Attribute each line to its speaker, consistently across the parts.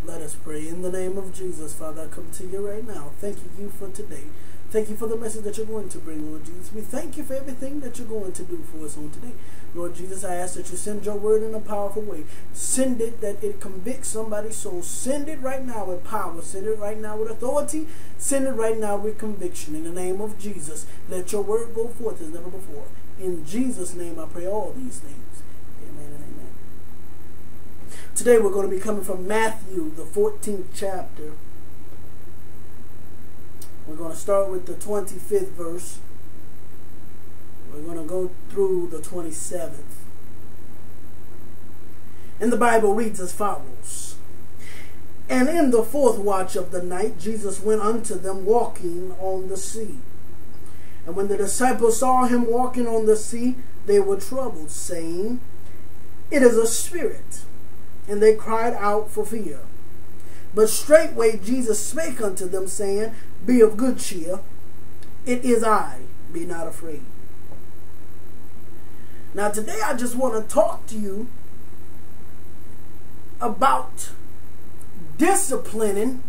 Speaker 1: Let us pray. In the name of Jesus, Father, I come to you right now. Thanking you for today. Thank you for the message that you're going to bring, Lord Jesus. We thank you for everything that you're going to do for us on today. Lord Jesus, I ask that you send your word in a powerful way. Send it that it convicts somebody's soul. Send it right now with power. Send it right now with authority. Send it right now with conviction. In the name of Jesus, let your word go forth as never before. In Jesus' name, I pray all these things. Amen and amen. Today we're going to be coming from Matthew, the 14th chapter. We're going to start with the 25th verse. We're going to go through the 27th. And the Bible reads as follows. And in the fourth watch of the night, Jesus went unto them walking on the sea. And when the disciples saw him walking on the sea, they were troubled, saying, It is a spirit. And they cried out for fear. But straightway Jesus spake unto them, saying, Be of good cheer. It is I. Be not afraid. Now today I just want to talk to you about disciplining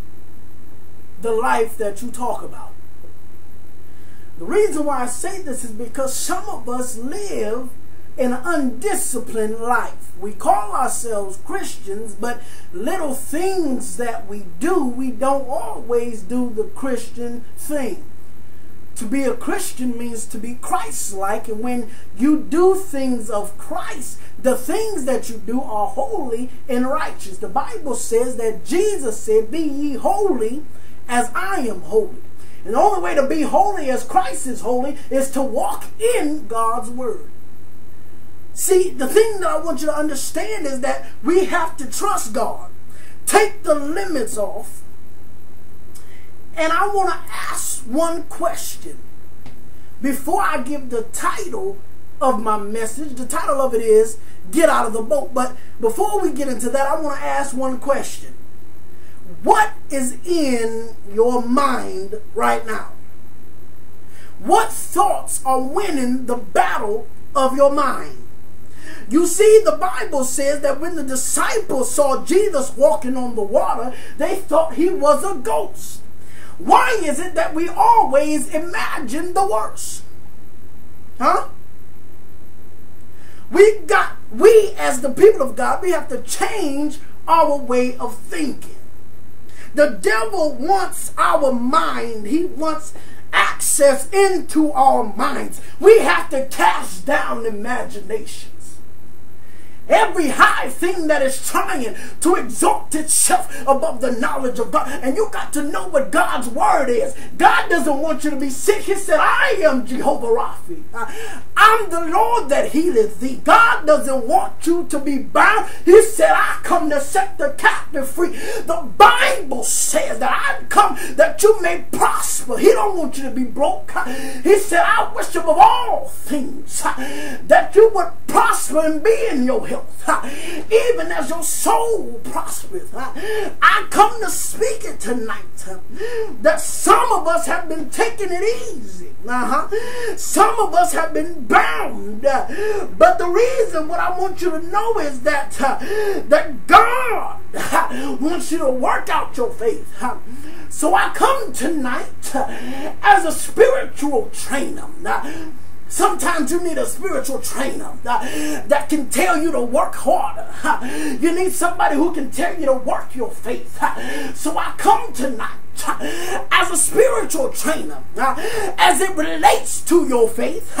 Speaker 1: the life that you talk about. The reason why I say this is because some of us live an undisciplined life. We call ourselves Christians, but little things that we do, we don't always do the Christian thing. To be a Christian means to be Christ-like, and when you do things of Christ, the things that you do are holy and righteous. The Bible says that Jesus said, Be ye holy as I am holy. And the only way to be holy as Christ is holy is to walk in God's word. See, the thing that I want you to understand is that we have to trust God. Take the limits off. And I want to ask one question before I give the title of my message. The title of it is Get Out of the Boat. But before we get into that, I want to ask one question. What is in your mind right now? What thoughts are winning the battle of your mind? You see, the Bible says that when the disciples saw Jesus walking on the water, they thought he was a ghost. Why is it that we always imagine the worst? Huh? We as the people of God, we have to change our way of thinking. The devil wants our mind. He wants access into our minds. We have to cast down imaginations. Every high thing that is trying to exalt itself above the knowledge of God. And you got to know what God's word is. God doesn't want you to be sick. He said, I am Jehovah Rapha. I'm the Lord that healeth thee. God doesn't want you to be bound. He said, I come to set the captive free. The Bible says that I come that you may prosper. He don't want you to be broke. He said, I wish above all things that you would prosper and be in your health. Even as your soul prospers. I come to speak it tonight that some of us have been taking it easy. Some of us have been bound. But the reason what I want you to know is that that God wants you to work out your faith. So I come tonight as a spiritual trainer. Sometimes you need a spiritual trainer that can tell you to work harder. You need somebody who can tell you to work your faith. So I come tonight as a spiritual trainer as it relates to your faith,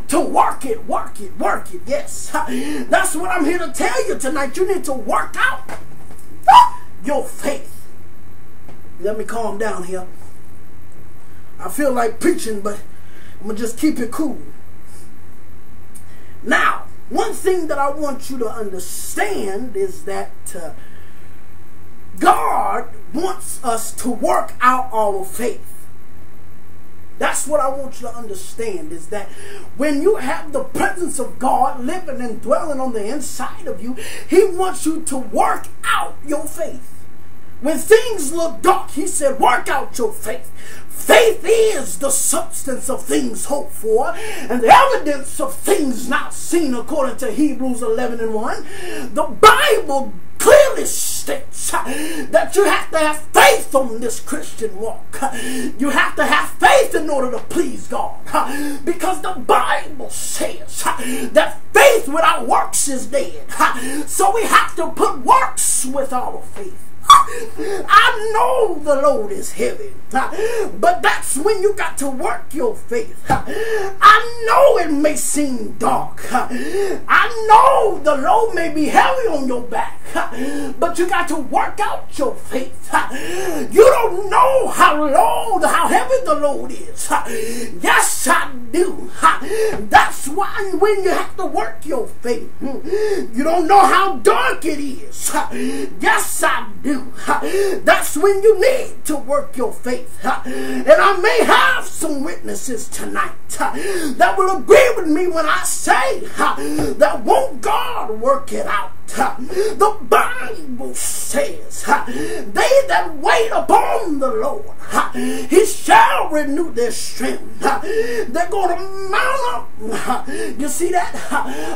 Speaker 1: to work it. Yes, that's what I'm here to tell you tonight. You need to work out your faith. Let me calm down here. I feel like preaching, but I'm going to just keep it cool. Now, one thing that I want you to understand is that God wants us to work out our faith. That's what I want you to understand, is that when you have the presence of God living and dwelling on the inside of you, He wants you to work out your faith. When things look dark, He said, work out your faith. Faith is the substance of things hoped for and the evidence of things not seen, according to Hebrews 11:1. The Bible clearly states that you have to have faith on this Christian walk. You have to have faith in order to please God, because the Bible says that faith without works is dead. So we have to put works with our faith. I know the load is heavy, but that's when you got to work your faith. I know it may seem dark. I know the load may be heavy on your back, but you got to work out your faith. You don't know how heavy the load is. Yes, I do. That's why when you have to work your faith, you don't know how dark it is. Yes, I do. That's when you need to work your faith. And I may have some witnesses tonight that will agree with me when I say that won't God work it out? The Bible says, they that wait upon the Lord, he shall renew their strength. They're going to mount up. You see that?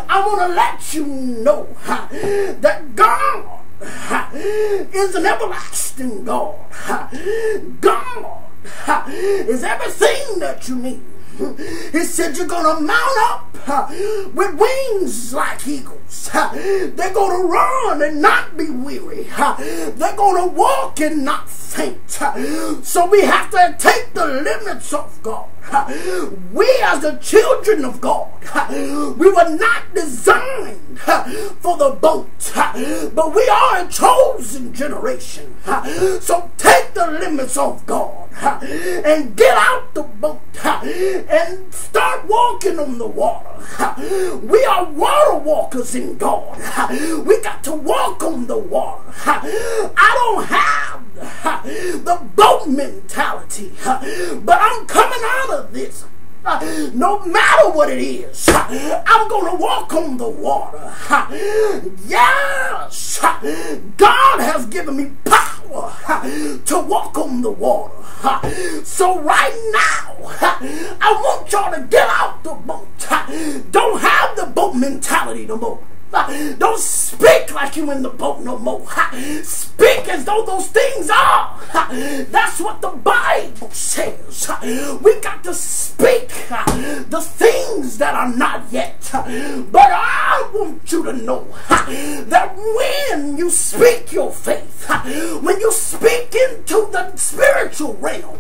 Speaker 1: I want to let you know that God is an everlasting God. God is everything that you need. He said you're going to mount up with wings like eagles. They're going to run and not be weary. They're going to walk and not faint. So we have to take the limits of God. We as the children of God, we were not designed for the boat, but we are a chosen generation. So take the limits of God and get out the boat and start walking on the water. We are water walkers in God. We got to walk on the water. I don't have the boat mentality, but I'm coming out of this. No matter what it is, I'm going to walk on the water. Yes, God has given me power to walk on the water. So right now, I want y'all to get out the boat. Don't have the boat mentality no more. Don't speak like you in the boat no more. Speak as though those things are. That's what the Bible says. We got to speak the things that are not yet. But I want you to know that when you speak your faith, when you speak into the spiritual realm,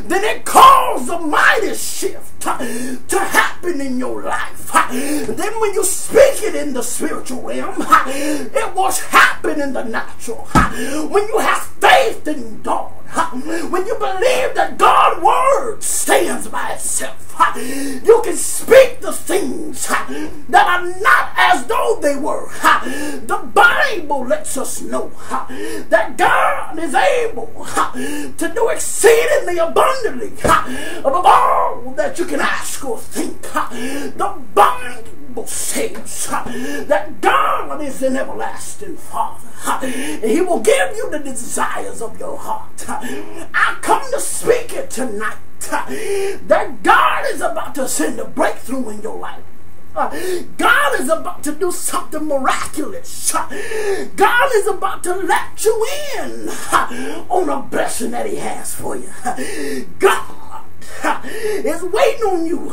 Speaker 1: then it causes a mighty shift to happen in your life. Then when you speak it in the spiritual realm, it will happen in the natural. When you have faith in God, when you believe that God's word stands by itself, you can speak the things that are not as though they were. The Bible lets us know that God is able to do exceedingly abundantly above all that you can ask or think. The Bible says that God is an everlasting Father. He will give you the desires of your heart. I come to speak it tonight that God is about to send a breakthrough in your life. God is about to do something miraculous. God is about to let you in on a blessing that he has for you. God is waiting on you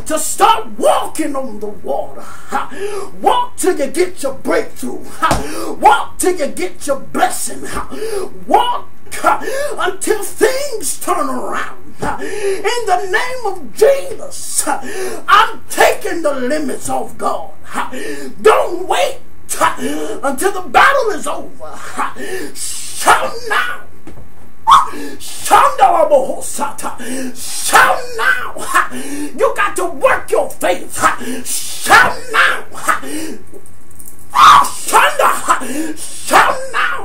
Speaker 1: to start walking on the water. Walk till you get your breakthrough. Walk till you get your blessing. Walk until things turn around. In the name of Jesus, I'm taking the limits of God. Don't wait until the battle is over. Shout now. Shout now. You got to work your faith. Shout now. Shout now.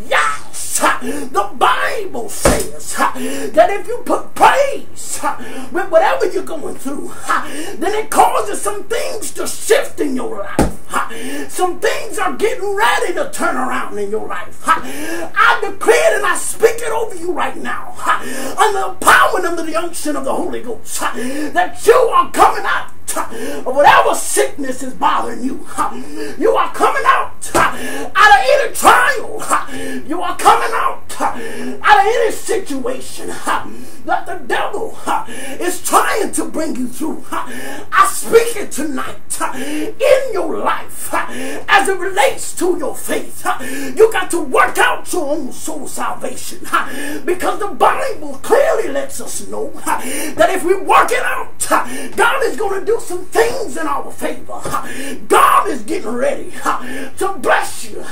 Speaker 1: Yes. The Bible Bible says that if you put praise with whatever you're going through, then it causes some things to shift in your life. Some things are getting ready to turn around in your life. I decree it and I speak it over you right now, under the power and under the unction of the Holy Ghost, that you are coming out of whatever sickness is bothering you. You are coming out of any trial. You are coming out of any situation that the devil is trying to bring you through. I speak it tonight in your life as it relates to your faith. You got to work out your own soul salvation, because the Bible clearly lets us know that if we work it out, God is going to do some things in our favor. God is getting ready to bless you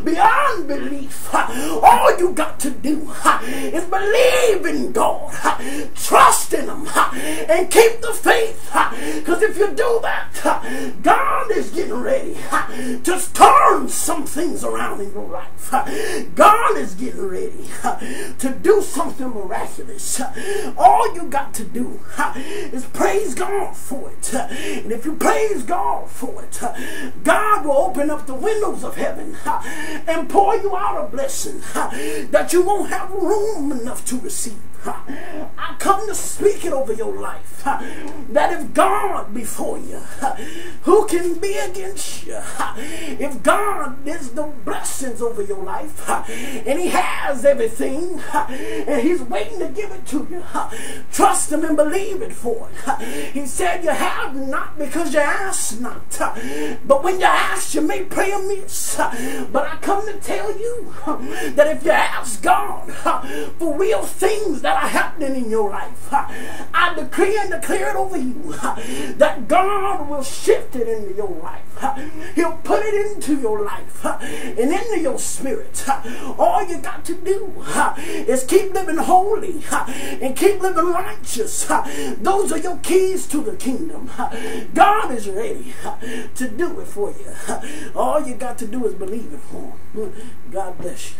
Speaker 1: beyond belief. All you got to do is believe in God, trust in Him, and keep the faith. Because if you do that, God is getting ready to turn some things around in your life. God is getting ready to do something miraculous. All you got to do is praise God for it. And if you praise God for it, God will open up the windows of heaven and pour you out a blessing that you won't have room enough to receive. I come to speak it over your life, that if God be for you, who can be against you? If God is the blessings over your life, and He has everything, and He's waiting to give it to you, trust Him and believe it for it. He said you have not because you ask not, but when you ask you may pray amiss. But I come to tell you that if you ask God for real things that are happening in your life, I decree and declare it over you that God will shift it into your life. He'll put it into your life and into your spirit. All you got to do is keep living holy and keep living righteous. Those are your keys to the kingdom. God is ready to do it for you. All you got to do is believe it for Him. God bless you.